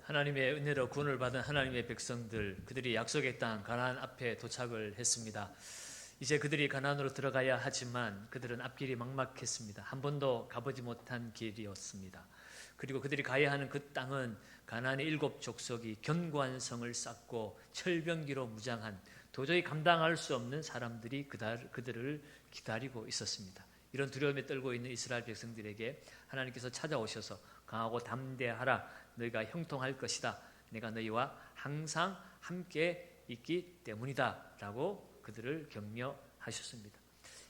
하나님의 은혜로 구원을 받은 하나님의 백성들, 그들이 약속의 땅 가나안 앞에 도착을 했습니다. 이제 그들이 가나안으로 들어가야 하지만 그들은 앞길이 막막했습니다. 한 번도 가보지 못한 길이었습니다. 그리고 그들이 가야 하는 그 땅은 가나안의 7 족속이 견고한 성을 쌓고 철병기로 무장한 도저히 감당할 수 없는 사람들이 그들을 기다리고 있었습니다. 이런 두려움에 떨고 있는 이스라엘 백성들에게 하나님께서 찾아오셔서 강하고 담대하라, 너희가 형통할 것이다, 내가 너희와 항상 함께 있기 때문이다 라고 그들을 격려하셨습니다.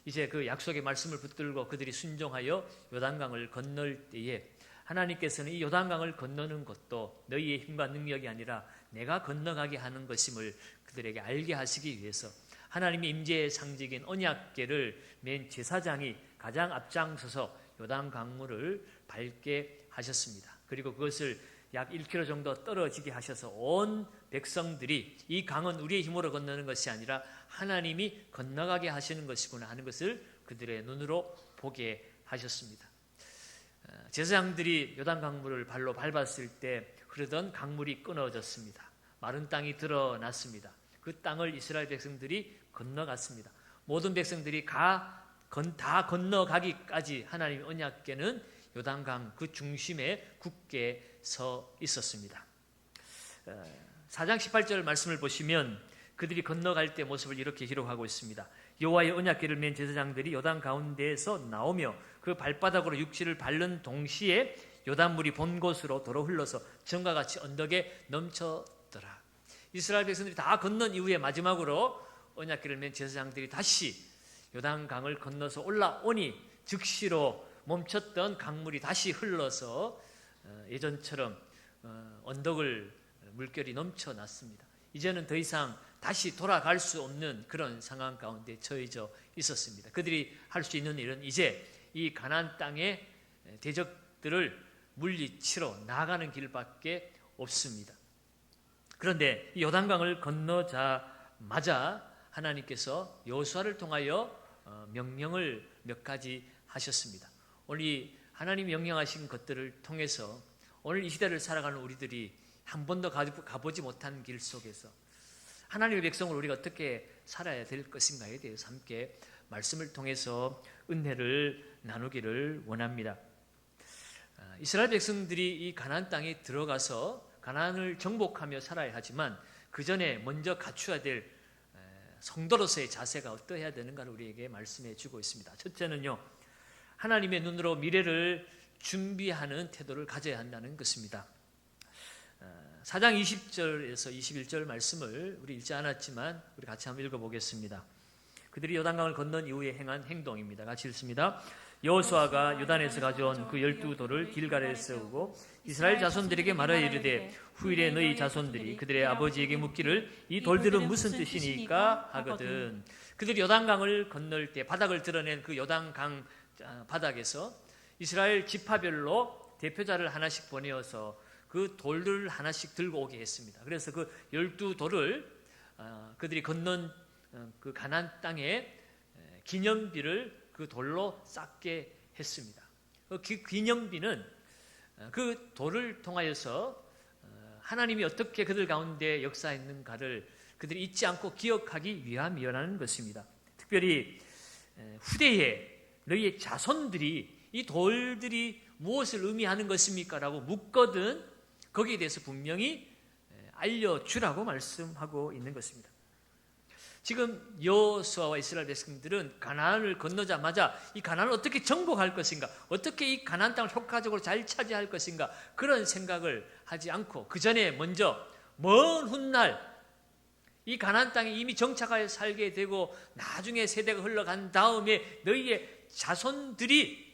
이제 그 약속의 말씀을 붙들고 그들이 순종하여 요단강을 건널 때에 하나님께서는 이 요단강을 건너는 것도 너희의 힘과 능력이 아니라 내가 건너가게 하는 것임을 그들에게 알게 하시기 위해서 하나님의 임재의 상징인 언약궤를 맨 제사장이 가장 앞장서서 요단 강물을 밟게 하셨습니다. 그리고 그것을 약 1km 정도 떨어지게 하셔서 온 백성들이 이 강은 우리의 힘으로 건너는 것이 아니라 하나님이 건너가게 하시는 것이구나 하는 것을 그들의 눈으로 보게 하셨습니다. 제사장들이 요단 강물을 발로 밟았을 때 흐르던 강물이 끊어졌습니다. 마른 땅이 드러났습니다. 그 땅을 이스라엘 백성들이 건너갔습니다. 모든 백성들이 다 건너가기까지 하나님의 언약궤는 요단강 그 중심에 굳게 서 있었습니다. 4장 18절 말씀을 보시면 그들이 건너갈 때 모습을 이렇게 기록하고 있습니다. 여호와의 언약궤를 맨 제사장들이 요단 가운데에서 나오며 그 발바닥으로 육지를 밟는 동시에 요단물이 본 곳으로 도로 흘러서 전과 같이 언덕에 넘쳐더라. 이스라엘 백성들이 다 건넌 이후에 마지막으로 언약궤를 맨 제사장들이 다시 요단강을 건너서 올라오니 즉시로 멈췄던 강물이 다시 흘러서 예전처럼 언덕을 물결이 넘쳐났습니다. 이제는 더 이상 다시 돌아갈 수 없는 그런 상황 가운데 처해져 있었습니다. 그들이 할 수 있는 일은 이제 이 가나안 땅의 대적들을 물리치러 나아가는 길밖에 없습니다. 그런데 이 요단강을 건너자마자 하나님께서 여호수아를 통하여 명령을 몇 가지 하셨습니다. 오늘 하나님이 명령하신 것들을 통해서 오늘 이 시대를 살아가는 우리들이 한 번도 가보지 못한 길 속에서 하나님의 백성을 우리가 어떻게 살아야 될 것인가에 대해서 함께 말씀을 통해서 은혜를 나누기를 원합니다. 이스라엘 백성들이 이 가나안 땅에 들어가서 가나안을 정복하며 살아야 하지만 그 전에 먼저 갖추어야 될 성도로서의 자세가 어떠해야 되는가를 우리에게 말씀해 주고 있습니다. 첫째는요, 하나님의 눈으로 미래를 준비하는 태도를 가져야 한다는 것입니다. 4장 20절에서 21절 말씀을 우리 읽지 않았지만 우리 같이 한번 읽어보겠습니다. 그들이 요단강을 건넌 이후에 행한 행동입니다. 같이 읽습니다. 여호수아가 요단에서 가져온 그 12돌을 길갈에 세우고 이스라엘 자손들에게 말하여 이르되 후일에 너희 자손들이 그들의 아버지에게 묻기를 이 돌들은 무슨 뜻이니까 하거든. 그들이 요단강을 건널 때 바닥을 드러낸 그 요단강 바닥에서 이스라엘 지파별로 대표자를 하나씩 보내어서 그 돌들을 하나씩 들고 오게 했습니다. 그래서 그 12돌을 그들이 건넌 그 가나안 땅에 기념비를 그 돌로 쌓게 했습니다. 그 기념비는 그 돌을 통하여서 하나님이 어떻게 그들 가운데 역사했는가를 그들이 잊지 않고 기억하기 위함이라는 것입니다. 특별히 후대에 너희의 자손들이 이 돌들이 무엇을 의미하는 것입니까? 라고 묻거든 거기에 대해서 분명히 알려주라고 말씀하고 있는 것입니다. 지금 여호수아와 이스라엘 백성들은 가나안을 건너자마자 이 가나안을 어떻게 정복할 것인가, 어떻게 이 가나안 땅을 효과적으로 잘 차지할 것인가, 그런 생각을 하지 않고 그 전에 먼저 먼 훗날 이 가나안 땅에 이미 정착하여 살게 되고 나중에 세대가 흘러간 다음에 너희의 자손들이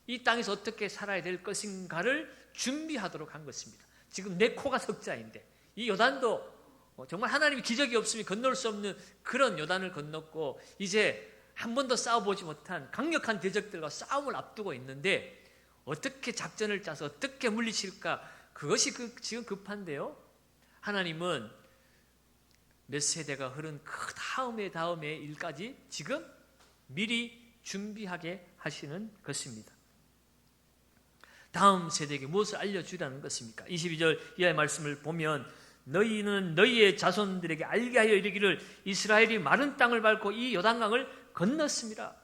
이 땅에서 어떻게 살아야 될 것인가를 준비하도록 한 것입니다. 지금 내 코가 석자인데 이 요단도 정말 하나님의 기적이 없으면 건널 수 없는 그런 요단을 건넜고 이제 한 번도 싸워보지 못한 강력한 대적들과 싸움을 앞두고 있는데 어떻게 작전을 짜서 어떻게 물리칠까, 그것이 지금 급한데요. 하나님은 몇 세대가 흐른 그 다음의 일까지 지금 미리 준비하게 하시는 것입니다. 다음 세대에게 무엇을 알려주라는 것입니까? 22절 이하의 말씀을 보면 너희는 너희의 자손들에게 알게 하여 이르기를 이스라엘이 마른 땅을 밟고 이 요단강을 건넜습니다.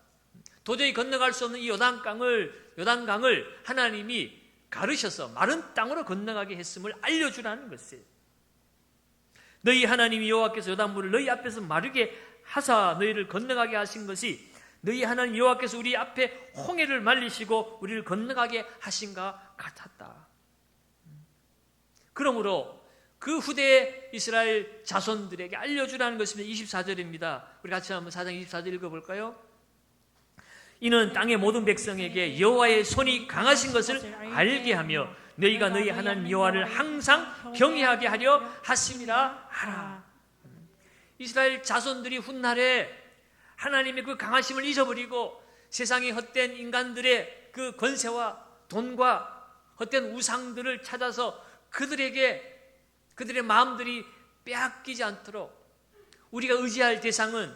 도저히 건너갈 수 없는 이 요단강을 하나님이 가르셔서 마른 땅으로 건너가게 했음을 알려주라는 것이에요. 너희 하나님 여호와께서 요단물을 너희 앞에서 마르게 하사 너희를 건너가게 하신 것이 너희 하나님 여호와께서 우리 앞에 홍해를 말리시고 우리를 건너가게 하신가 같았다. 그러므로 그 후대의 이스라엘 자손들에게 알려주라는 것입니다. 24절입니다. 우리 같이 한번 4장 24절 읽어볼까요? 이는 땅의 모든 백성에게 여호와의 손이 강하신 것을 알게 하며 너희가 너희 하나님 여호와를 항상 경외하게 하려 하심이라 하라. 이스라엘 자손들이 훗날에 하나님의 그 강하심을 잊어버리고 세상의 헛된 인간들의 그 권세와 돈과 헛된 우상들을 찾아서 그들의 마음들이 빼앗기지 않도록 우리가 의지할 대상은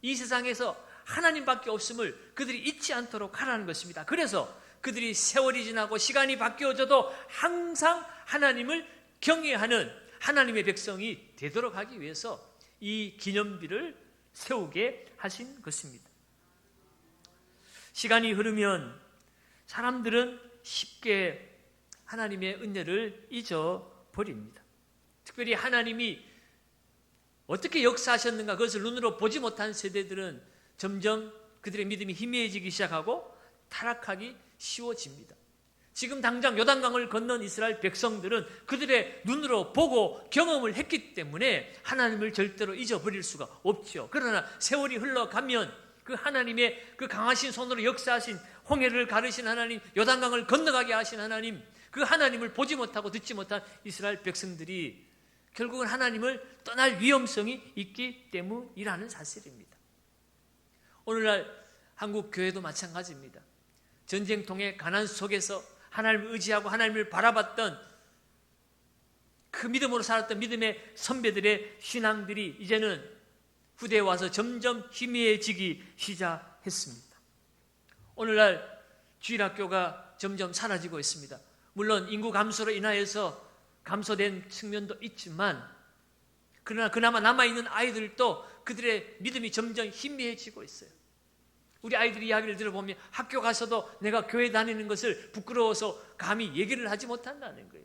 이 세상에서 하나님밖에 없음을 그들이 잊지 않도록 하라는 것입니다. 그래서 그들이 세월이 지나고 시간이 바뀌어져도 항상 하나님을 경외하는 하나님의 백성이 되도록 하기 위해서 이 기념비를 세우게 하신 것입니다. 시간이 흐르면 사람들은 쉽게 하나님의 은혜를 잊어버립니다. 특별히 하나님이 어떻게 역사하셨는가 그것을 눈으로 보지 못한 세대들은 점점 그들의 믿음이 희미해지기 시작하고 타락하기 쉬워집니다. 지금 당장 요단강을 건넌 이스라엘 백성들은 그들의 눈으로 보고 경험을 했기 때문에 하나님을 절대로 잊어버릴 수가 없죠. 그러나 세월이 흘러가면 그 하나님의 그 강하신 손으로 역사하신 홍해를 가르신 하나님, 요단강을 건너가게 하신 하나님, 그 하나님을 보지 못하고 듣지 못한 이스라엘 백성들이 결국은 하나님을 떠날 위험성이 있기 때문이라는 사실입니다. 오늘날 한국 교회도 마찬가지입니다. 전쟁통의 가난 속에서 하나님을 의지하고 하나님을 바라봤던 그 믿음으로 살았던 믿음의 선배들의 신앙들이 이제는 후대에 와서 점점 희미해지기 시작했습니다. 오늘날 주일학교가 점점 사라지고 있습니다. 물론 인구 감소로 인하여서 감소된 측면도 있지만 그러나 그나마 남아있는 아이들도 그들의 믿음이 점점 희미해지고 있어요. 우리 아이들이 이야기를 들어보면 학교 가서도 내가 교회 다니는 것을 부끄러워서 감히 얘기를 하지 못한다는 거예요.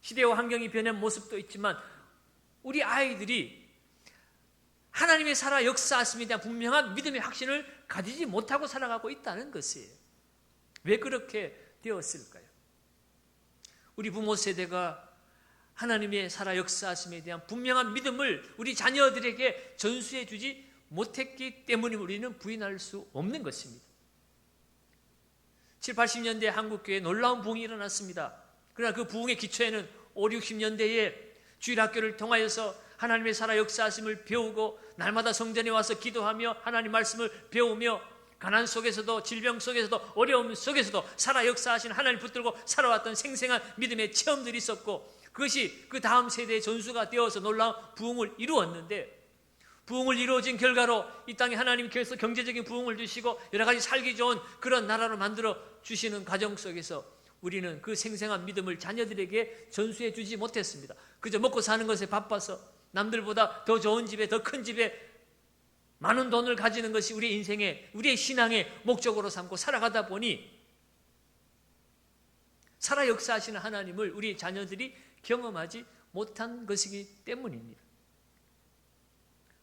시대와 환경이 변한 모습도 있지만 우리 아이들이 하나님의 살아 역사하심에 대한 분명한 믿음의 확신을 가지지 못하고 살아가고 있다는 것이에요. 왜 그렇게 되었을까요? 우리 부모 세대가 하나님의 살아 역사하심에 대한 분명한 믿음을 우리 자녀들에게 전수해 주지 못했기 때문에 우리는 부인할 수 없는 것입니다. 7, 80년대 한국교회에 놀라운 부흥이 일어났습니다. 그러나 그 부흥의 기초에는 5, 60년대에 주일학교를 통하여서 하나님의 살아 역사하심을 배우고 날마다 성전에 와서 기도하며 하나님 말씀을 배우며 가난 속에서도 질병 속에서도 어려움 속에서도 살아 역사하신 하나님 붙들고 살아왔던 생생한 믿음의 체험들이 있었고 그것이 그 다음 세대의 전수가 되어서 놀라운 부흥을 이루었는데 부흥을 이루어진 결과로 이 땅에 하나님께서 경제적인 부흥을 주시고 여러 가지 살기 좋은 그런 나라로 만들어 주시는 과정 속에서 우리는 그 생생한 믿음을 자녀들에게 전수해 주지 못했습니다. 그저 먹고 사는 것에 바빠서 남들보다 더 좋은 집에 더 큰 집에 많은 돈을 가지는 것이 우리의 인생의 우리의 신앙의 목적으로 삼고 살아가다 보니 살아 역사하시는 하나님을 우리 자녀들이 경험하지 못한 것이기 때문입니다.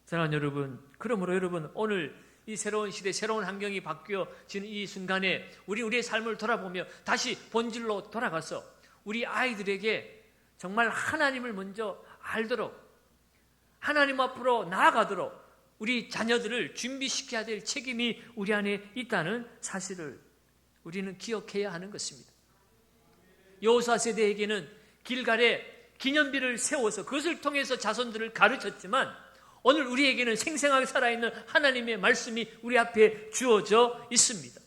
사랑하는 여러분, 그러므로 여러분 오늘 이 새로운 시대, 새로운 환경이 바뀌어지는 이 순간에 우리의 삶을 돌아보며 다시 본질로 돌아가서 우리 아이들에게 정말 하나님을 먼저 알도록 하나님 앞으로 나아가도록 우리 자녀들을 준비시켜야 될 책임이 우리 안에 있다는 사실을 우리는 기억해야 하는 것입니다. 여호수아 세대에게는 길갈에 기념비를 세워서 그것을 통해서 자손들을 가르쳤지만 오늘 우리에게는 생생하게 살아있는 하나님의 말씀이 우리 앞에 주어져 있습니다.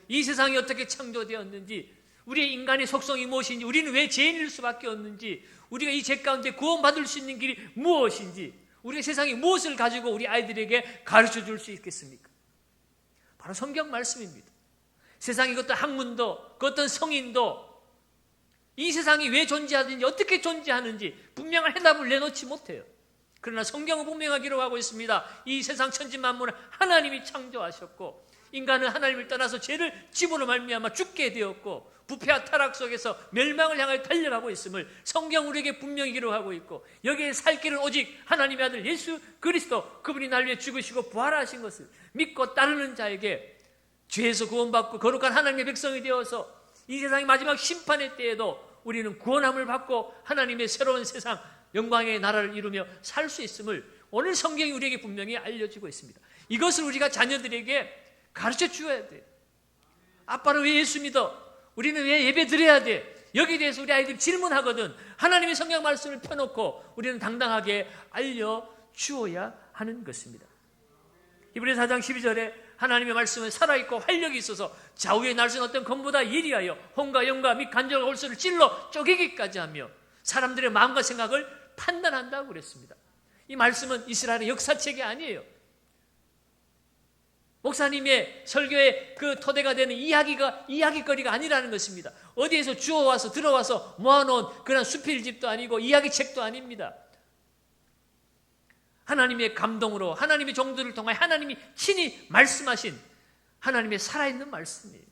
이 세상이 어떻게 창조되었는지, 우리의 인간의 속성이 무엇인지, 우리는 왜 죄인일 수밖에 없는지, 우리가 이 죄 가운데 구원받을 수 있는 길이 무엇인지, 우리가 세상에 무엇을 가지고 우리 아이들에게 가르쳐 줄 수 있겠습니까? 바로 성경 말씀입니다. 세상의 어떤 학문도 그 어떤 성인도 이 세상이 왜 존재하든지 어떻게 존재하는지 분명한 해답을 내놓지 못해요. 그러나 성경은 분명하게 기록하고 있습니다. 이 세상 천지만물을 하나님이 창조하셨고 인간은 하나님을 떠나서 죄를 지으로 말미암아 죽게 되었고 부패와 타락 속에서 멸망을 향하여 달려가고 있음을 성경 우리에게 분명히 기록하고 있고 여기에 살 길은 오직 하나님의 아들 예수 그리스도 그분이 날 위해 죽으시고 부활하신 것을 믿고 따르는 자에게 죄에서 구원받고 거룩한 하나님의 백성이 되어서 이 세상의 마지막 심판의 때에도 우리는 구원함을 받고 하나님의 새로운 세상 영광의 나라를 이루며 살 수 있음을 오늘 성경이 우리에게 분명히 알려주고 있습니다. 이것을 우리가 자녀들에게 가르쳐 주어야 돼요. 아빠는 왜 예수 믿어? 우리는 왜 예배 드려야 돼? 여기에 대해서 우리 아이들이 질문하거든. 하나님의 성경 말씀을 펴놓고 우리는 당당하게 알려주어야 하는 것입니다. 히브리서 4장 12절에 하나님의 말씀은 살아있고 활력이 있어서 좌우의 날선 어떤 검보다 예리하여 혼과 영과 및 간절과 골수를 찔러 쪼개기까지 하며 사람들의 마음과 생각을 판단한다고 그랬습니다. 이 말씀은 이스라엘의 역사책이 아니에요. 목사님의 설교의 그 토대가 되는 이야기거리가 아니라는 것입니다. 어디에서 주워와서 들어와서 모아놓은 그런 수필집도 아니고 이야기책도 아닙니다. 하나님의 감동으로 하나님의 종들을 통하여 하나님이 친히 말씀하신 하나님의 살아있는 말씀이에요.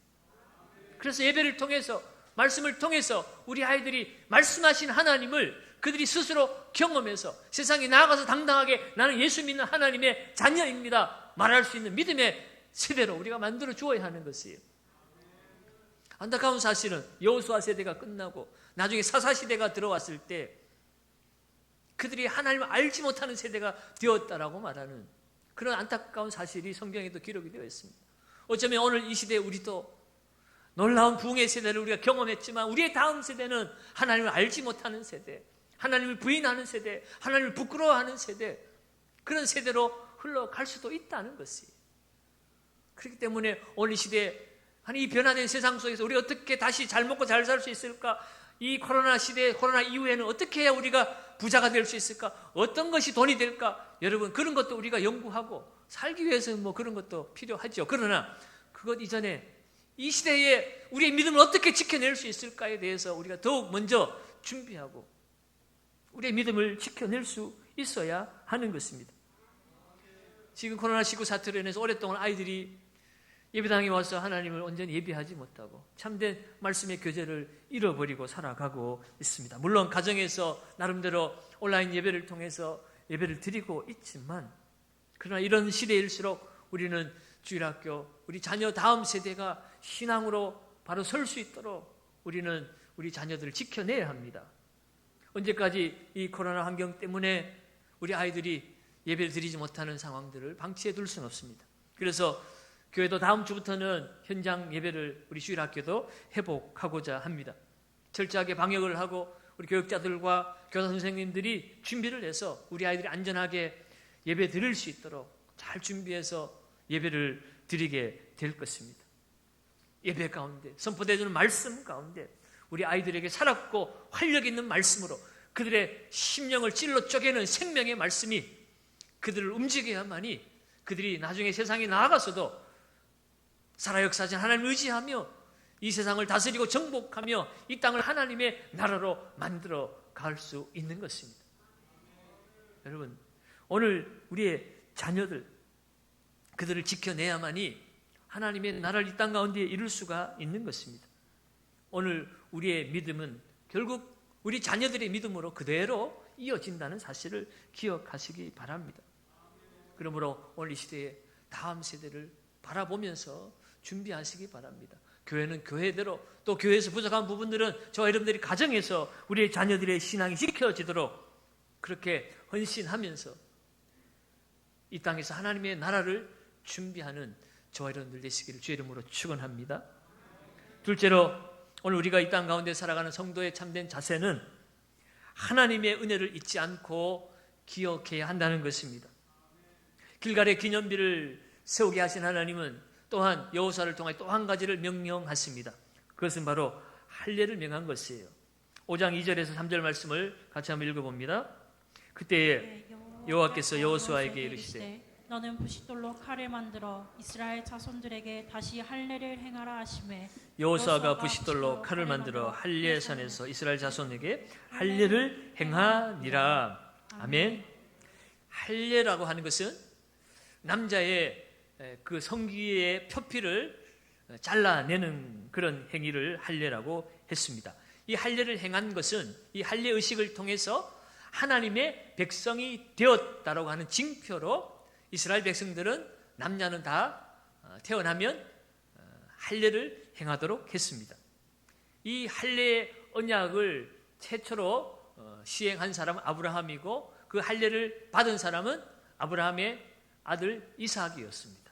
그래서 예배를 통해서 말씀을 통해서 우리 아이들이 말씀하신 하나님을 그들이 스스로 경험해서 세상에 나아가서 당당하게 나는 예수 믿는 하나님의 자녀입니다 말할 수 있는 믿음의 세대로 우리가 만들어 주어야 하는 것이에요. 안타까운 사실은 여호수아 세대가 끝나고 나중에 사사시대가 들어왔을 때 그들이 하나님을 알지 못하는 세대가 되었다라고 말하는 그런 안타까운 사실이 성경에도 기록이 되어 있습니다. 어쩌면 오늘 이 시대에 우리도 놀라운 부흥의 세대를 우리가 경험했지만 우리의 다음 세대는 하나님을 알지 못하는 세대, 하나님을 부인하는 세대, 하나님을 부끄러워하는 세대, 그런 세대로 흘러갈 수도 있다는 것이에요. 그렇기 때문에 오늘 이 시대에 이 변화된 세상 속에서 우리 어떻게 다시 잘 먹고 잘 살 수 있을까? 이 코로나 시대, 코로나 이후에는 어떻게 해야 우리가 부자가 될 수 있을까? 어떤 것이 돈이 될까? 여러분, 그런 것도 우리가 연구하고 살기 위해서는 뭐 그런 것도 필요하죠. 그러나 그것 이전에 이 시대에 우리의 믿음을 어떻게 지켜낼 수 있을까에 대해서 우리가 더욱 먼저 준비하고 우리의 믿음을 지켜낼 수 있어야 하는 것입니다. 지금 코로나19 사태로 인해서 오랫동안 아이들이 예배당에 와서 하나님을 온전히 예배하지 못하고 참된 말씀의 교제를 잃어버리고 살아가고 있습니다. 물론 가정에서 나름대로 온라인 예배를 통해서 예배를 드리고 있지만 그러나 이런 시대일수록 우리는 주일학교, 우리 자녀 다음 세대가 신앙으로 바로 설 수 있도록 우리는 우리 자녀들을 지켜내야 합니다. 언제까지 이 코로나 환경 때문에 우리 아이들이 예배를 드리지 못하는 상황들을 방치해 둘 수는 없습니다. 그래서 교회도 다음 주부터는 현장 예배를 우리 주일학교도 회복하고자 합니다. 철저하게 방역을 하고 우리 교육자들과 교사 선생님들이 준비를 해서 우리 아이들이 안전하게 예배 드릴 수 있도록 잘 준비해서 예배를 드리게 될 것입니다. 예배 가운데 선포되어주는 말씀 가운데 우리 아이들에게 살았고 활력 있는 말씀으로 그들의 심령을 찔러 쪼개는 생명의 말씀이 그들을 움직여야만이 그들이 나중에 세상에 나아가서도 살아 역사하신 하나님을 의지하며 이 세상을 다스리고 정복하며 이 땅을 하나님의 나라로 만들어 갈 수 있는 것입니다. 여러분, 오늘 우리의 자녀들 그들을 지켜내야만이 하나님의 나라를 이 땅 가운데 이룰 수가 있는 것입니다. 오늘 우리의 믿음은 결국 우리 자녀들의 믿음으로 그대로 이어진다는 사실을 기억하시기 바랍니다. 그러므로 오늘 이 시대에 다음 세대를 바라보면서 준비하시기 바랍니다. 교회는 교회대로 또 교회에서 부족한 부분들은 저와 여러분들이 가정에서 우리의 자녀들의 신앙이 지켜지도록 그렇게 헌신하면서 이 땅에서 하나님의 나라를 준비하는 저와 여러분들 되시기를 주의 이름으로 축원합니다. 둘째로 오늘 우리가 이 땅 가운데 살아가는 성도의 참된 자세는 하나님의 은혜를 잊지 않고 기억해야 한다는 것입니다. 길갈의 기념비를 세우게 하신 하나님은 또한 여호수아를 통해 또 한 가지를 명령하십니다. 그것은 바로 할례를 명한 것이에요. 5장 2절에서 3절 말씀을 같이 한번 읽어봅니다. 그때에 여호와께서 여호수아에게 이르시되 너는 부싯돌로 칼을 만들어 이스라엘 자손들에게 다시 할례를 행하라 하시매 여호수아가 부싯돌로 칼을 만들어 할례산에서 이스라엘 자손에게 할례를 행하니라. 아멘. 할례라고 하는 것은 남자의 그 성기의 표피를 잘라내는 그런 행위를 할례라고 했습니다. 이 할례를 행한 것은 이 할례 의식을 통해서 하나님의 백성이 되었다라고 하는 징표로 이스라엘 백성들은 남녀는 다 태어나면 할례를 행하도록 했습니다. 이 할례 언약을 최초로 시행한 사람은 아브라함이고 그 할례를 받은 사람은 아브라함의 아들 이삭이었습니다.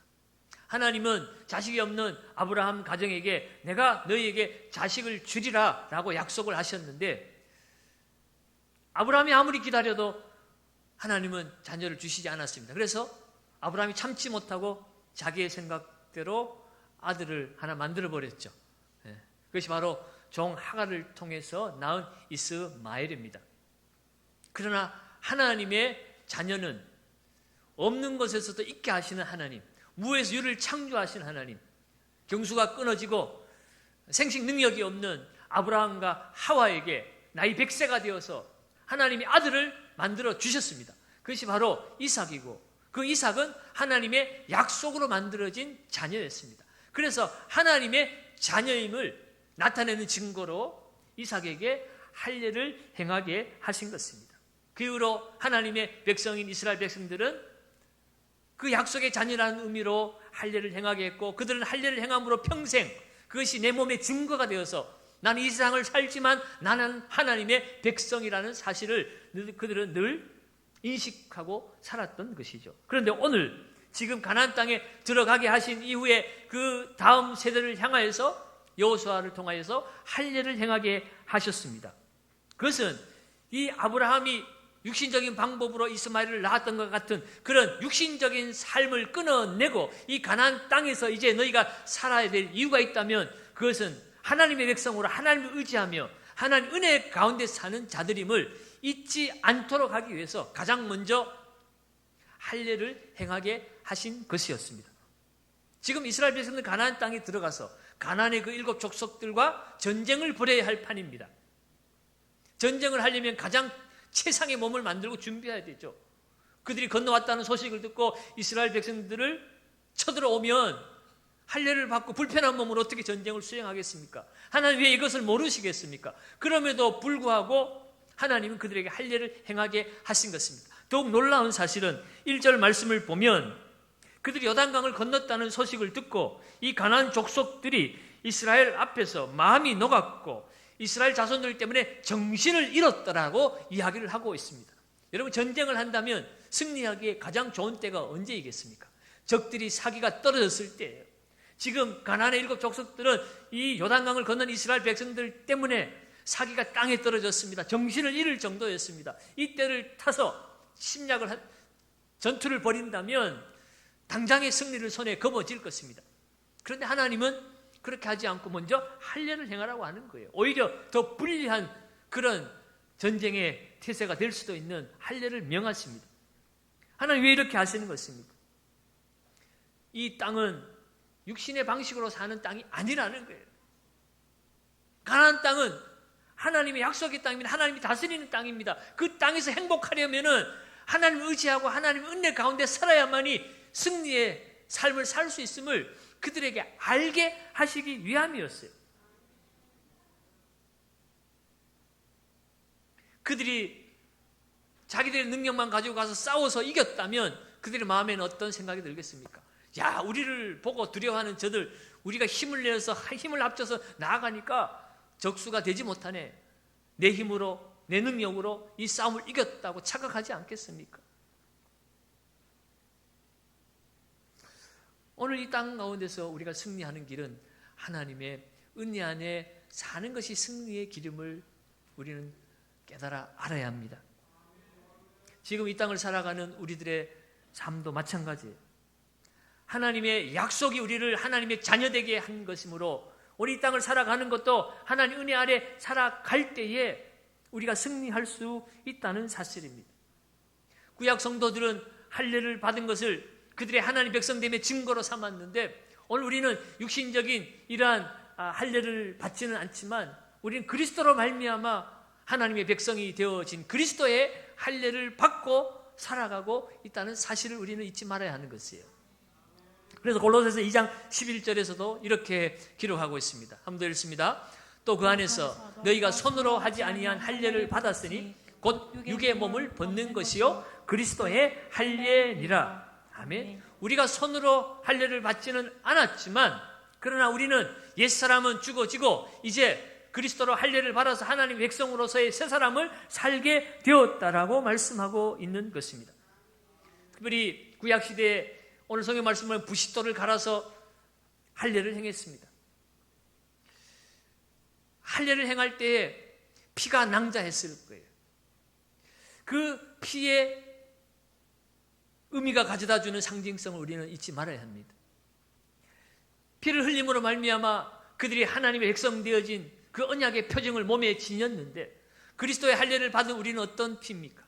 하나님은 자식이 없는 아브라함 가정에게 내가 너희에게 자식을 주리라 라고 약속을 하셨는데 아브라함이 아무리 기다려도 하나님은 자녀를 주시지 않았습니다. 그래서 아브라함이 참지 못하고 자기의 생각대로 아들을 하나 만들어버렸죠. 그것이 바로 종 하갈을 통해서 낳은 이스마엘입니다. 그러나 하나님의 자녀는 없는 것에서도 있게 하시는 하나님, 무에서 유를 창조하신 하나님, 경수가 끊어지고 생식 능력이 없는 아브라함과 하와에게 나이 100세가 되어서 하나님이 아들을 만들어 주셨습니다. 그것이 바로 이삭이고 그 이삭은 하나님의 약속으로 만들어진 자녀였습니다. 그래서 하나님의 자녀임을 나타내는 증거로 이삭에게 할례를 행하게 하신 것입니다. 그 이후로 하나님의 백성인 이스라엘 백성들은 그 약속의 자녀라는 의미로 할례를 행하게 했고 그들은 할례를 행함으로 평생 그것이 내 몸의 증거가 되어서 나는 이 세상을 살지만 나는 하나님의 백성이라는 사실을 그들은 늘 인식하고 살았던 것이죠. 그런데 오늘 지금 가나안 땅에 들어가게 하신 이후에 그 다음 세대를 향하여서 여호수아를 통하여서 할례를 행하게 하셨습니다. 그것은 이 아브라함이 육신적인 방법으로 이스마엘을 낳았던 것 같은 그런 육신적인 삶을 끊어내고 이 가나안 땅에서 이제 너희가 살아야 될 이유가 있다면 그것은 하나님의 백성으로 하나님을 의지하며 하나님 은혜 가운데 사는 자들임을 잊지 않도록 하기 위해서 가장 먼저 할례를 행하게 하신 것이었습니다. 지금 이스라엘 백성들 가나안 땅에 들어가서 가나안의 그 7 족속들과 전쟁을 벌여야 할 판입니다. 전쟁을 하려면 가장 최상의 몸을 만들고 준비해야 되죠. 그들이 건너왔다는 소식을 듣고 이스라엘 백성들을 쳐들어오면 할례를 받고 불편한 몸으로 어떻게 전쟁을 수행하겠습니까? 하나님 왜 이것을 모르시겠습니까? 그럼에도 불구하고 하나님은 그들에게 할례를 행하게 하신 것입니다. 더욱 놀라운 사실은 1절 말씀을 보면 그들이 요단강을 건넜다는 소식을 듣고 이 가나안 족속들이 이스라엘 앞에서 마음이 녹았고 이스라엘 자손들 때문에 정신을 잃었더라고 이야기를 하고 있습니다. 여러분 전쟁을 한다면 승리하기에 가장 좋은 때가 언제이겠습니까? 적들이 사기가 떨어졌을 때예요. 지금 가나안의 7 족속들은 이 요단강을 건넌 이스라엘 백성들 때문에 사기가 땅에 떨어졌습니다. 정신을 잃을 정도였습니다. 이때를 타서 전투를 벌인다면 당장의 승리를 손에 거머쥘 것입니다. 그런데 하나님은 그렇게 하지 않고 먼저 할례를 행하라고 하는 거예요. 오히려 더 불리한 그런 전쟁의 태세가 될 수도 있는 할례를 명하십니다. 하나님 왜 이렇게 하시는 것입니까? 이 땅은 육신의 방식으로 사는 땅이 아니라는 거예요. 가나안 땅은 하나님의 약속의 땅입니다. 하나님이 다스리는 땅입니다. 그 땅에서 행복하려면은 하나님을 의지하고 하나님의 은혜 가운데 살아야만이 승리의 삶을 살 수 있음을 그들에게 알게 하시기 위함이었어요. 그들이 자기들의 능력만 가지고 가서 싸워서 이겼다면 그들의 마음에는 어떤 생각이 들겠습니까? 야, 우리를 보고 두려워하는 저들, 우리가 힘을 내서 힘을 합쳐서 나아가니까 적수가 되지 못하네. 내 힘으로, 내 능력으로 이 싸움을 이겼다고 착각하지 않겠습니까? 오늘 이 땅 가운데서 우리가 승리하는 길은 하나님의 은혜 안에 사는 것이 승리의 길임을 우리는 깨달아 알아야 합니다. 지금 이 땅을 살아가는 우리들의 삶도 마찬가지예요. 하나님의 약속이 우리를 하나님의 자녀되게 한 것이므로 우리 이 땅을 살아가는 것도 하나님 은혜 아래 살아갈 때에 우리가 승리할 수 있다는 사실입니다. 구약 성도들은 할례를 받은 것을 그들의 하나님 백성됨의 증거로 삼았는데 오늘 우리는 육신적인 이러한 할례를 받지는 않지만 우리는 그리스도로 말미암아 하나님의 백성이 되어진 그리스도의 할례를 받고 살아가고 있다는 사실을 우리는 잊지 말아야 하는 것이에요. 그래서 골로새서 2장 11절에서도 이렇게 기록하고 있습니다. 한번 더 읽습니다. 또 그 안에서 너희가 손으로 하지 아니한 할례를 받았으니 곧 육의 몸을 벗는 것이요 그리스도의 할례니라. 아멘. 우리가 손으로 할례를 받지는 않았지만 그러나 우리는 옛사람은 죽어지고 이제 그리스도로 할례를 받아서 하나님 백성으로서의 새 사람을 살게 되었다라고 말씀하고 있는 것입니다. 특별히 구약시대에 오늘 성경 말씀은 부싯돌을 갈아서 할례를 행했습니다. 할례를 행할 때에 피가 낭자했을 거예요. 그 피의 의미가 가져다주는 상징성을 우리는 잊지 말아야 합니다. 피를 흘림으로 말미암아 그들이 하나님의 백성 되어진 그 언약의 표징을 몸에 지녔는데 그리스도의 할례를 받은 우리는 어떤 피입니까?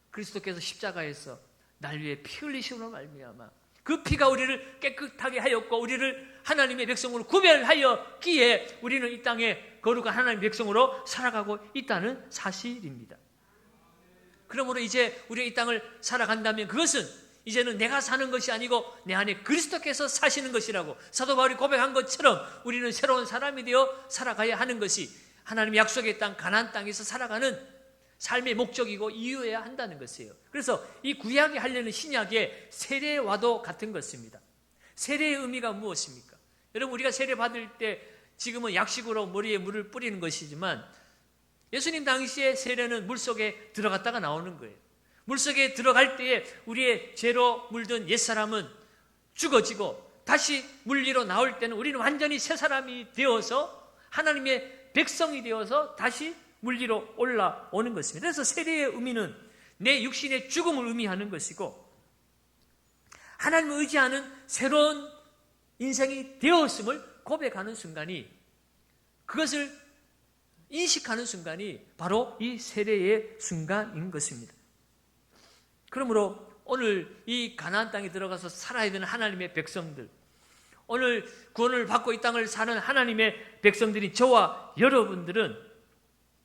그리스도께서 십자가에서 날 위해 피 흘리심으로 말미암아 그 피가 우리를 깨끗하게 하였고 우리를 하나님의 백성으로 구별하였기에 우리는 이 땅에 거룩한 하나님의 백성으로 살아가고 있다는 사실입니다. 그러므로 이제 우리가 이 땅을 살아간다면 그것은 이제는 내가 사는 것이 아니고 내 안에 그리스도께서 사시는 것이라고 사도 바울이 고백한 것처럼 우리는 새로운 사람이 되어 살아가야 하는 것이 하나님의 약속의 땅 가나안 땅에서 살아가는 삶의 목적이고 이유여야 한다는 것이에요. 그래서 이 구약의 할례는 신약의 세례와도 같은 것입니다. 세례의 의미가 무엇입니까? 여러분 우리가 세례 받을 때 지금은 약식으로 머리에 물을 뿌리는 것이지만 예수님 당시에 세례는 물속에 들어갔다가 나오는 거예요. 물속에 들어갈 때에 우리의 죄로 물든 옛사람은 죽어지고 다시 물 위로 나올 때는 우리는 완전히 새 사람이 되어서 하나님의 백성이 되어서 다시 물 위로 올라오는 것입니다. 그래서 세례의 의미는 내 육신의 죽음을 의미하는 것이고 하나님을 의지하는 새로운 인생이 되었음을 고백하는 순간이 그것을 인식하는 순간이 바로 이 세례의 순간인 것입니다. 그러므로 오늘 이 가나안 땅에 들어가서 살아야 되는 하나님의 백성들, 오늘 구원을 받고 이 땅을 사는 하나님의 백성들인 저와 여러분들은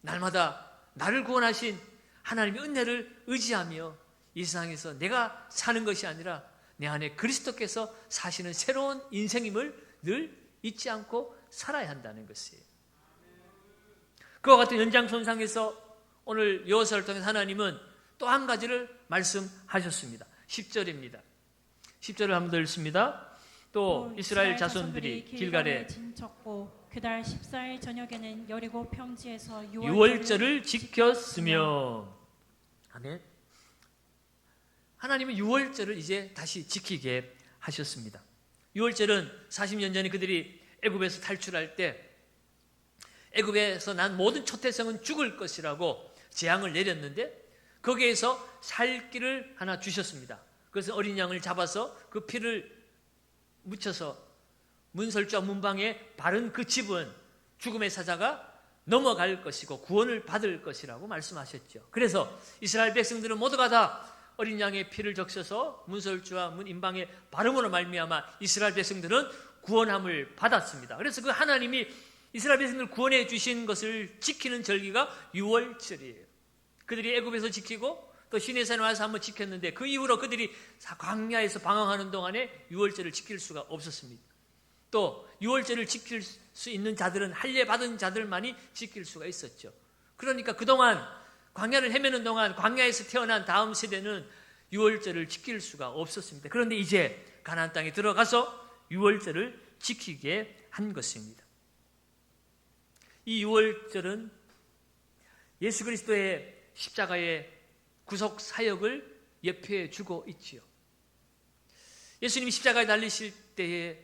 날마다 나를 구원하신 하나님의 은혜를 의지하며 이 세상에서 내가 사는 것이 아니라 내 안에 그리스도께서 사시는 새로운 인생임을 늘 잊지 않고 살아야 한다는 것이에요. 그와 같은 연장선상에서 오늘 여호수아를 통해서 하나님은 또 한 가지를 말씀하셨습니다. 10절입니다. 10절을 한번 더 읽습니다. 또 이스라엘 자손들이 길갈에 진쳤고 그달 14일 저녁에는 여리고 평지에서 유월절을 지켰으며 아멘. 하나님은 유월절을 이제 다시 지키게 하셨습니다. 유월절은 40년 전에 그들이 애굽에서 탈출할 때 애굽에서 난 모든 초태성은 죽을 것이라고 재앙을 내렸는데 거기에서 살 길을 하나 주셨습니다. 그래서 어린 양을 잡아서 그 피를 묻혀서 문설주와 문방에 바른 그 집은 죽음의 사자가 넘어갈 것이고 구원을 받을 것이라고 말씀하셨죠. 그래서 이스라엘 백성들은 모두가 다 어린 양의 피를 적셔서 문설주와 문인방에 바름으로 말미암아 이스라엘 백성들은 구원함을 받았습니다. 그래서 그 하나님이 이스라엘 백성들을 구원해 주신 것을 지키는 절기가 유월절이에요. 그들이 애굽에서 지키고 또 시내산에 와서 한번 지켰는데 그 이후로 그들이 광야에서 방황하는 동안에 유월절을 지킬 수가 없었습니다. 또 유월절을 지킬 수 있는 자들은 할례 받은 자들만이 지킬 수가 있었죠. 그러니까 그동안 광야를 헤매는 동안 광야에서 태어난 다음 세대는 유월절을 지킬 수가 없었습니다. 그런데 이제 가나안 땅에 들어가서 유월절을 지키게 한 것입니다. 이 유월절은 예수 그리스도의 십자가의 구속 사역을 예표해 주고 있지요. 예수님이 십자가에 달리실 때에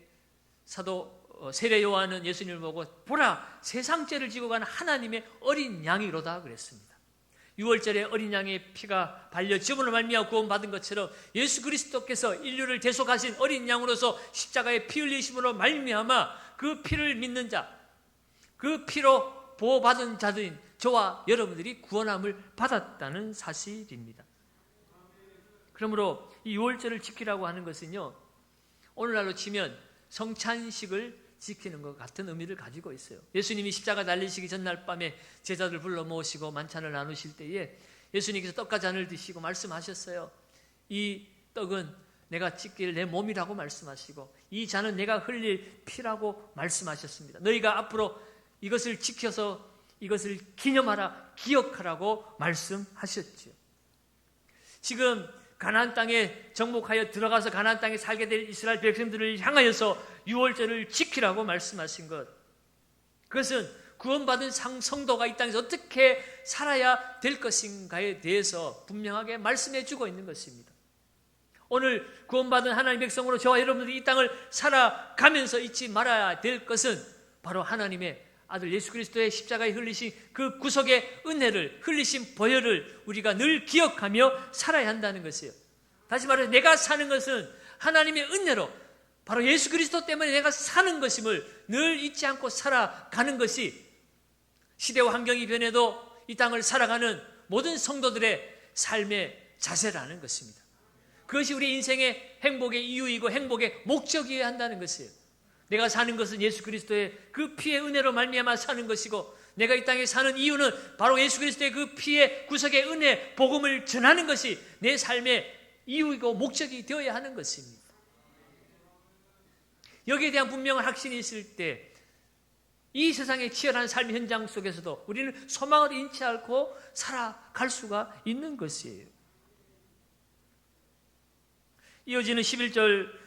사도 세례 요한은 예수님을 보고 보라 세상 죄를 지고 가는 하나님의 어린 양이로다 그랬습니다. 유월절에 어린 양의 피가 발려 지분을 말미암아 구원받은 것처럼 예수 그리스도께서 인류를 대속하신 어린 양으로서 십자가의 피 흘리심으로 말미암아 그 피를 믿는 자, 그 피로 보호받은 자들인 저와 여러분들이 구원함을 받았다는 사실입니다. 그러므로 이 유월절을 지키라고 하는 것은요, 오늘날로 치면 성찬식을 지키는 것 같은 의미를 가지고 있어요. 예수님이 십자가 달리시기 전날 밤에 제자들 불러 모으시고 만찬을 나누실 때에 예수님께서 떡과 잔을 드시고 말씀하셨어요. 이 떡은 내가 찢길 내 몸이라고 말씀하시고 이 잔은 내가 흘릴 피라고 말씀하셨습니다. 너희가 앞으로 이것을 지켜서 이것을 기념하라, 기억하라고 말씀하셨죠. 지금 가나안 땅에 정복하여 들어가서 가나안 땅에 살게 될 이스라엘 백성들을 향하여서 유월절을 지키라고 말씀하신 것, 그것은 구원받은 성도가 이 땅에서 어떻게 살아야 될 것인가에 대해서 분명하게 말씀해 주고 있는 것입니다. 오늘 구원받은 하나님의 백성으로 저와 여러분들이 이 땅을 살아가면서 잊지 말아야 될 것은 바로 하나님의 아들 예수 그리스도의 십자가에 흘리신 그 구속의 은혜를, 흘리신 보혈을 우리가 늘 기억하며 살아야 한다는 것이에요. 다시 말해 내가 사는 것은 하나님의 은혜로 바로 예수 그리스도 때문에 내가 사는 것임을 늘 잊지 않고 살아가는 것이 시대와 환경이 변해도 이 땅을 살아가는 모든 성도들의 삶의 자세라는 것입니다. 그것이 우리 인생의 행복의 이유이고 행복의 목적이어야 한다는 것이에요. 내가 사는 것은 예수 그리스도의 그 피의 은혜로 말미암아 사는 것이고 내가 이 땅에 사는 이유는 바로 예수 그리스도의 그 피의 구속의 은혜, 복음을 전하는 것이 내 삶의 이유이고 목적이 되어야 하는 것입니다. 여기에 대한 분명한 확신이 있을 때 이 세상의 치열한 삶의 현장 속에서도 우리는 소망을 잃지 않고 살아갈 수가 있는 것이에요. 이어지는 11절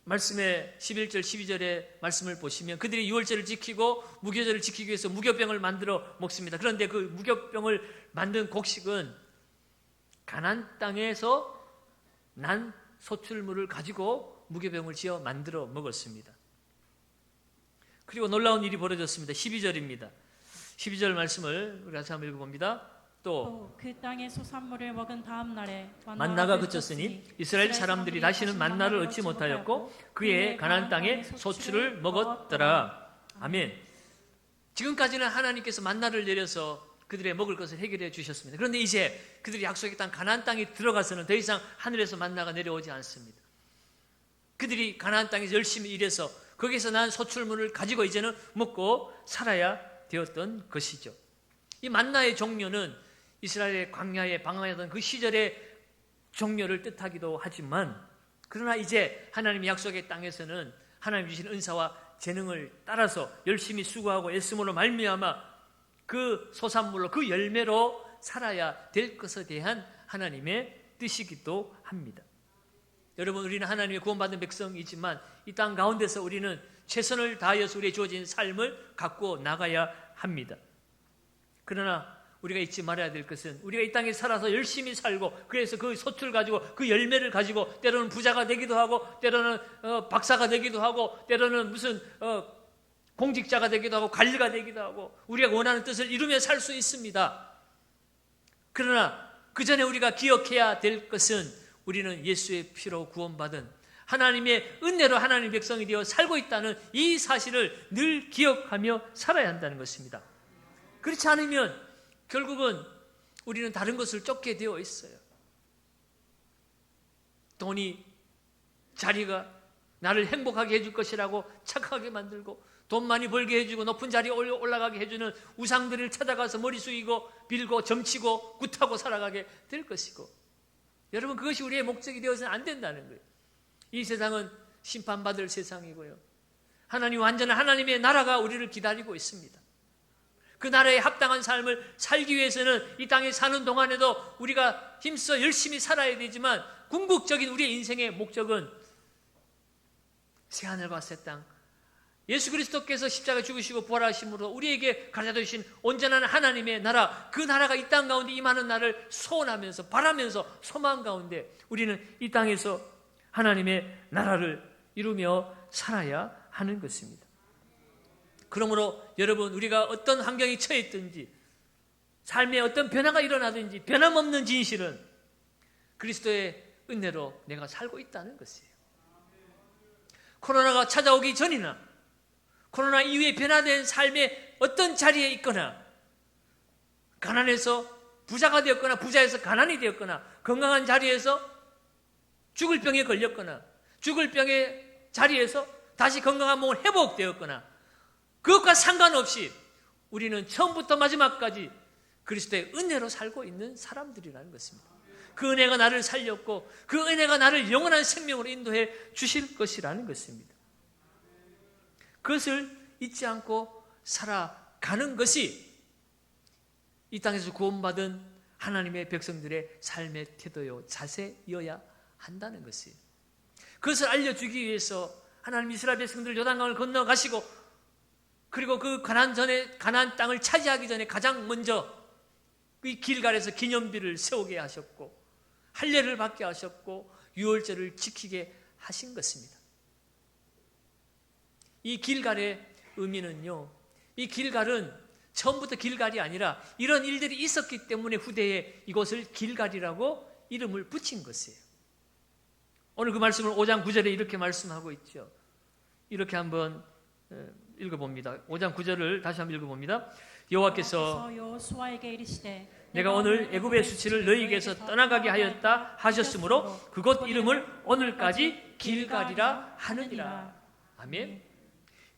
말씀에 11절 12절의 말씀을 보시면 그들이 유월절을 지키고 무교절을 지키기 위해서 무교병을 만들어 먹습니다. 그런데 그 무교병을 만든 곡식은 가나안 땅에서 난 소출물을 가지고 무교병을 지어 만들어 먹었습니다. 그리고 놀라운 일이 벌어졌습니다. 12절입니다. 12절 말씀을 우리 같이 한번 읽어봅니다. 또 그 땅의 소산물을 먹은 다음 날에 만나가 그쳤으니 이스라엘 사람들이 다시는 만나를 얻지 못하였고 그의 가나안 땅에 소출을 먹었더라. 아멘. 지금까지는 하나님께서 만나를 내려서 그들의 먹을 것을 해결해 주셨습니다. 그런데 이제 그들이 약속의 땅 가나안 땅에 들어가서는 더 이상 하늘에서 만나가 내려오지 않습니다. 그들이 가나안 땅에서 열심히 일해서 거기서 난 소출물을 가지고 이제는 먹고 살아야 되었던 것이죠. 이 만나의 종료는 이스라엘의 광야에 방황하던 그 시절의 종료를 뜻하기도 하지만 그러나 이제 하나님의 약속의 땅에서는 하나님 주신 은사와 재능을 따라서 열심히 수고하고 애씀으로 말미암아 그 소산물로 그 열매로 살아야 될 것에 대한 하나님의 뜻이기도 합니다. 여러분, 우리는 하나님의 구원받은 백성이지만 이 땅 가운데서 우리는 최선을 다하여서 우리의 주어진 삶을 갖고 나가야 합니다. 그러나 우리가 잊지 말아야 될 것은 우리가 이 땅에 살아서 열심히 살고 그래서 그 소출 가지고 그 열매를 가지고 때로는 부자가 되기도 하고 때로는 박사가 되기도 하고 때로는 무슨 공직자가 되기도 하고 관리가 되기도 하고 우리가 원하는 뜻을 이루며 살 수 있습니다. 그러나 그 전에 우리가 기억해야 될 것은 우리는 예수의 피로 구원받은 하나님의 은혜로 하나님의 백성이 되어 살고 있다는 이 사실을 늘 기억하며 살아야 한다는 것입니다. 그렇지 않으면 결국은 우리는 다른 것을 쫓게 되어 있어요. 돈이, 자리가 나를 행복하게 해줄 것이라고 착하게 만들고 돈 많이 벌게 해주고 높은 자리에 올라가게 해주는 우상들을 찾아가서 머리 숙이고 빌고 점치고 굿하고 살아가게 될 것이고, 여러분, 그것이 우리의 목적이 되어서는 안 된다는 거예요. 이 세상은 심판받을 세상이고요, 하나님 완전한 하나님의 나라가 우리를 기다리고 있습니다. 그 나라에 합당한 삶을 살기 위해서는 이 땅에 사는 동안에도 우리가 힘써 열심히 살아야 되지만 궁극적인 우리의 인생의 목적은 새하늘과 새 땅, 예수 그리스도께서 십자가에 죽으시고 부활하심으로 우리에게 가르쳐 주신 온전한 하나님의 나라, 그 나라가 이 땅 가운데 임하는 날을 소원하면서 바라면서 소망 가운데 우리는 이 땅에서 하나님의 나라를 이루며 살아야 하는 것입니다. 그러므로 여러분, 우리가 어떤 환경에 처해 있든지 삶에 어떤 변화가 일어나든지 변함없는 진실은 그리스도의 은혜로 내가 살고 있다는 것이에요. 코로나가 찾아오기 전이나 코로나 이후에 변화된 삶의 어떤 자리에 있거나 가난해서 부자가 되었거나 부자에서 가난이 되었거나 건강한 자리에서 죽을 병에 걸렸거나 죽을 병의 자리에서 다시 건강한 몸을 회복되었거나 그것과 상관없이 우리는 처음부터 마지막까지 그리스도의 은혜로 살고 있는 사람들이라는 것입니다. 그 은혜가 나를 살렸고 그 은혜가 나를 영원한 생명으로 인도해 주실 것이라는 것입니다. 그것을 잊지 않고 살아가는 것이 이 땅에서 구원받은 하나님의 백성들의 삶의 태도요 자세여야 한다는 것이에요. 그것을 알려주기 위해서 하나님 이스라엘 백성들 요단강을 건너가시고 그리고 그 가나안 땅을 차지하기 전에 가장 먼저 이 길갈에서 기념비를 세우게 하셨고 할례를 받게 하셨고 유월절을 지키게 하신 것입니다. 이 길갈의 의미는요, 이 길갈은 처음부터 길갈이 아니라 이런 일들이 있었기 때문에 후대에 이곳을 길갈이라고 이름을 붙인 것이에요. 오늘 그 말씀을 5장 9절에 이렇게 말씀하고 있죠. 이렇게 한번 읽어봅니다. 5장 9절을 다시 한번 읽어봅니다. 여호와께서 여호수아에게 이르시되 내가 오늘 애굽의 수치를 너희에게서 떠나가게 하였다 하셨으므로 그곳 이름을 오늘까지 길갈이라 하느니라. 아멘.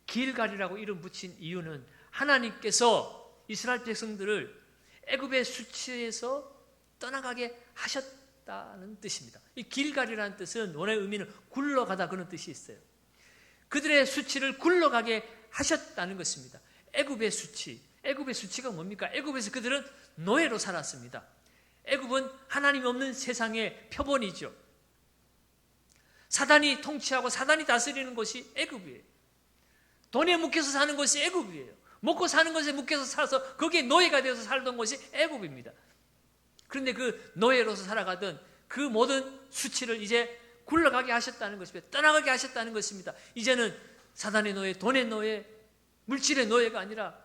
길갈이라고 이름 붙인 이유는 하나님께서 이스라엘 백성들을 애굽의 수치에서 떠나가게 하셨다는 뜻입니다. 이 길갈이라는 뜻은 원의 의미는 굴러가다 그런 뜻이 있어요. 그들의 수치를 굴러가게 하셨다는 것입니다. 애굽의 수치가 뭡니까? 애굽에서 그들은 노예로 살았습니다. 애굽은 하나님 없는 세상의 표본이죠. 사단이 통치하고 사단이 다스리는 곳이 애굽이에요. 돈에 묶여서 사는 곳이 애굽이에요. 먹고 사는 것에 묶여서 살아서 거기에 노예가 되어서 살던 곳이 애굽입니다. 그런데 그 노예로서 살아가던 그 모든 수치를 이제 굴러가게 하셨다는 것입니다. 떠나가게 하셨다는 것입니다. 이제는 사단의 노예, 돈의 노예, 물질의 노예가 아니라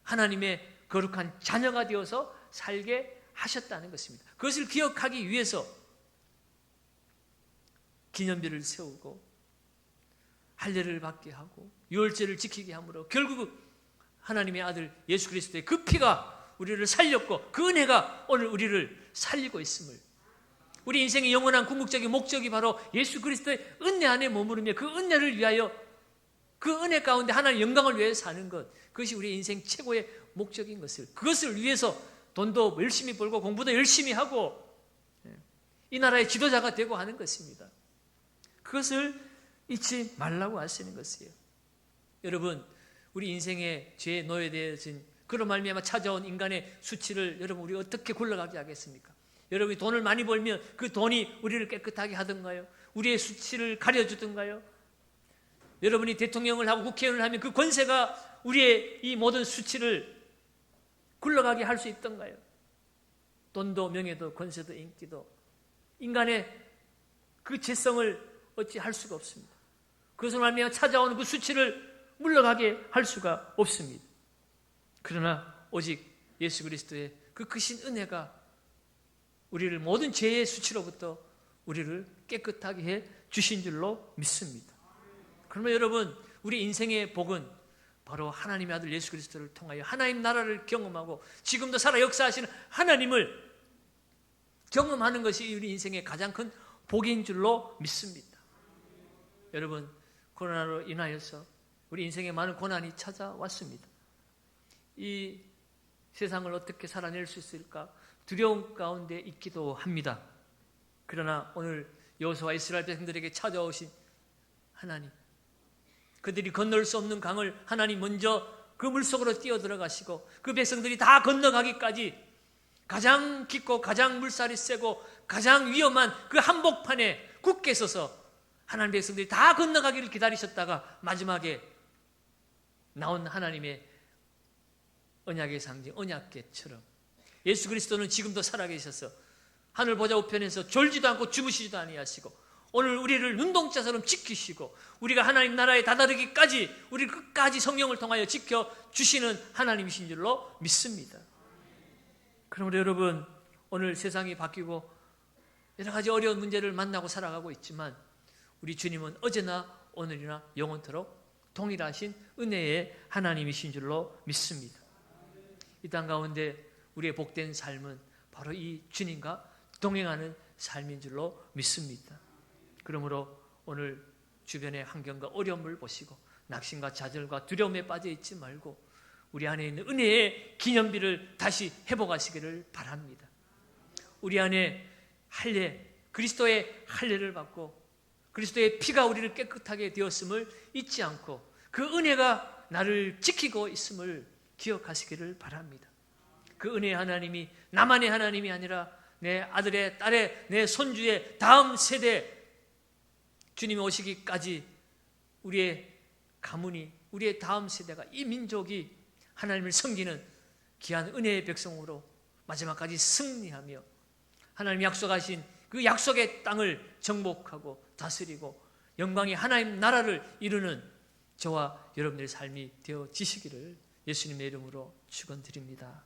하나님의 거룩한 자녀가 되어서 살게 하셨다는 것입니다. 그것을 기억하기 위해서 기념비를 세우고 할례를 받게 하고 유월절을 지키게 함으로 결국 하나님의 아들 예수 그리스도의 그 피가 우리를 살렸고 그 은혜가 오늘 우리를 살리고 있음을, 우리 인생의 영원한 궁극적인 목적이 바로 예수 그리스도의 은혜 안에 머무르며 그 은혜를 위하여 그 은혜 가운데 하나님의 영광을 위해 사는 것, 그것이 우리 인생 최고의 목적인 것을, 그것을 위해서 돈도 열심히 벌고 공부도 열심히 하고 이 나라의 지도자가 되고 하는 것입니다. 그것을 잊지 말라고 하시는 것이에요. 여러분, 우리 인생의 죄에 노예되어진 그런 말미암아 찾아온 인간의 수치를 여러분 우리 어떻게 굴러가게 하겠습니까? 여러분이 돈을 많이 벌면 그 돈이 우리를 깨끗하게 하던가요? 우리의 수치를 가려주던가요? 여러분이 대통령을 하고 국회의원을 하면 그 권세가 우리의 이 모든 수치를 굴러가게 할 수 있던가요? 돈도 명예도 권세도 인기도 인간의 그 죄성을 어찌 할 수가 없습니다. 그것을 말미암아 찾아오는 그 수치를 물러가게 할 수가 없습니다. 그러나 오직 예수 그리스도의 그 크신 은혜가 우리를 모든 죄의 수치로부터 우리를 깨끗하게 해 주신 줄로 믿습니다. 그러면 여러분, 우리 인생의 복은 바로 하나님의 아들 예수 그리스도를 통하여 하나님 나라를 경험하고 지금도 살아 역사하시는 하나님을 경험하는 것이 우리 인생의 가장 큰 복인 줄로 믿습니다. 여러분, 코로나로 인하여서 우리 인생에 많은 고난이 찾아왔습니다. 이 세상을 어떻게 살아낼 수 있을까 두려움 가운데 있기도 합니다. 그러나 오늘 여호수아 이스라엘 백성들에게 찾아오신 하나님, 그들이 건널 수 없는 강을 하나님 먼저 그 물속으로 뛰어들어가시고 그 백성들이 다 건너가기까지 가장 깊고 가장 물살이 세고 가장 위험한 그 한복판에 굳게 서서 하나님 백성들이 다 건너가기를 기다리셨다가 마지막에 나온 하나님의 언약의 상징, 언약궤처럼 예수 그리스도는 지금도 살아계셔서 하늘 보좌 우편에서 졸지도 않고 주무시지도 아니하시고 오늘 우리를 눈동자처럼 지키시고 우리가 하나님 나라에 다다르기까지 우리를 끝까지 성령을 통하여 지켜주시는 하나님이신 줄로 믿습니다. 그러므로 여러분, 오늘 세상이 바뀌고 여러 가지 어려운 문제를 만나고 살아가고 있지만 우리 주님은 어제나 오늘이나 영원토록 동일하신 은혜의 하나님이신 줄로 믿습니다. 이 땅 가운데 우리의 복된 삶은 바로 이 주님과 동행하는 삶인 줄로 믿습니다. 그러므로 오늘 주변의 환경과 어려움을 보시고 낙심과 좌절과 두려움에 빠져 있지 말고 우리 안에 있는 은혜의 기념비를 다시 회복하시기를 바랍니다. 우리 안에 할례, 그리스도의 할례를 받고 그리스도의 피가 우리를 깨끗하게 되었음을 잊지 않고 그 은혜가 나를 지키고 있음을 기억하시기를 바랍니다. 그 은혜의 하나님이 나만의 하나님이 아니라 내 아들의, 딸의, 내 손주의 다음 세대 주님이 오시기까지 우리의 가문이, 우리의 다음 세대가, 이 민족이 하나님을 섬기는 귀한 은혜의 백성으로 마지막까지 승리하며 하나님 약속하신 그 약속의 땅을 정복하고 다스리고 영광의 하나님 나라를 이루는 저와 여러분들의 삶이 되어지시기를 예수님의 이름으로 축원드립니다.